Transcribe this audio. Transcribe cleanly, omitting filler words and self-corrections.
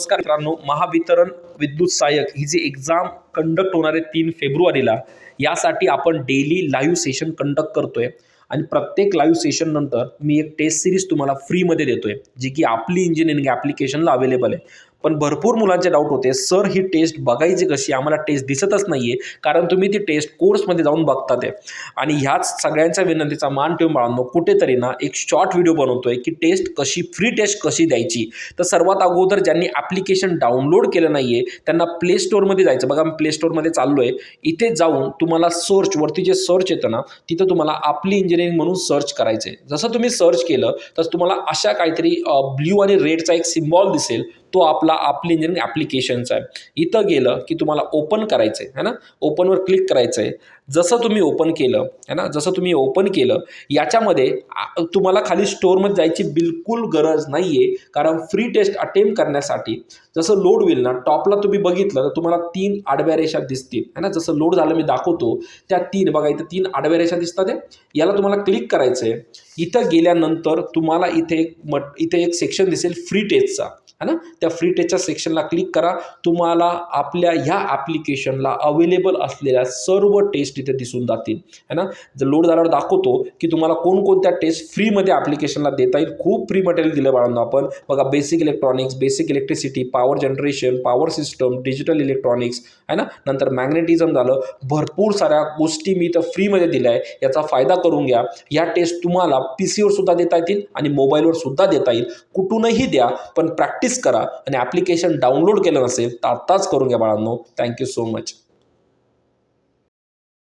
नमस्कार मित्रांनो, महावितरण विद्युत सहाय्यक ही जी एक्झाम कंडक्ट होणार आहे 3 फेब्रुवारीला, यासाठी आपण डेली लाईव्ह सेशन कंडक्ट करतोय आणि प्रत्येक लाईव्ह सेशन नंतर मी एक टेस्ट सिरीज तुम्हाला फ्रीमध्ये देतोय, जी की आपली इंजिनिअरिंग ॲप्लिकेशनला अवेलेबल आहे. पण भरपूर मुलांचे डाऊट होते, सर ही टेस्ट बघायची कशी? आम्हाला टेस्ट दिसतच नाहीये, कारण तुम्ही ती टेस्ट कोर्समध्ये जाऊन बघता ते. आणि ह्याच सगळ्यांच्या विनंतीचा मान ठेवून बाळांनो, कुठेतरी ना एक शॉर्ट व्हिडिओ बनवतोय की टेस्ट कशी, फ्री टेस्ट कशी द्यायची. तर सर्वात अगोदर ज्यांनी ॲप्लिकेशन डाउनलोड केलं नाहीये त्यांना प्ले स्टोअरमध्ये जायचं. बघा, मी प्ले स्टोअरमध्ये चाललोय. इथे जाऊन तुम्हाला सर्च वरती जे सर्च येतं ना, तिथं तुम्हाला आपली इंजिनिअरिंग म्हणून सर्च करायचंय. जसं तुम्ही सर्च केलं तसं तुम्हाला अशा काहीतरी ब्ल्यू आणि रेडचा एक सिम्बॉल दिसेल, तो आपला आपली इंजिनिअरिंग ॲप्लिकेशनचा आहे. इथं गेलं की तुम्हाला ओपन करायचं आहे ना, ओपनवर क्लिक करायचं आहे. जसं तुम्ही ओपन केलं है ना, जसं तुम्ही ओपन केलं याच्यामध्ये तुम्हाला खाली स्टोअरमध्ये जायची बिलकुल गरज नाही आहे, कारण फ्री टेस्ट अटेम्प्ट करण्यासाठी जसं लोड होईल ना, टॉपला तुम्ही बघितलं तर तुम्हाला 3 आडव्या रेषा दिसतील है ना. जसं लोड झालं मी दाखवतो, त्या 3 बघा इथं 3 आडव्या रेषा दिसतात आहे. याला तुम्हाला क्लिक करायचं आहे. इथं गेल्यानंतर तुम्हाला इथे एक सेक्शन दिसेल फ्री टेस्टचा है ना. त्या फ्री टेस्टच्या सेक्शनला क्लिक करा. तुम्हाला आपल्या ह्या ॲप्लिकेशनला अवेलेबल असलेल्या सर्व टेस्ट इथे दिसून जातील है ना. जर लोड झाल्यावर दाखवतो की तुम्हाला कोणकोणत्या टेस्ट फ्रीमध्ये ॲप्लिकेशनला देता येईल. खूप फ्री मटेरियल दिलं बाळांनो आपण. बघा, basic electronics, basic electricity, power generation, power system, digital electronics है ना. नंतर मॅग्नेटिझम झालं. भरपूर साऱ्या गोष्टी मी इथं फ्रीमध्ये दिल्या आहे. याचा फायदा करून घ्या. या टेस्ट तुम्हाला PCवर सुद्धा देता येतील आणि मोबाईलवर सुद्धा देता येईल. कुठूनही द्या, पण प्रॅक्टिस करा. आणि ॲप्लिकेशन डाउनलोड केलं नसेल तर आत्ताच करून घ्या बाळांनो. Thank you so much.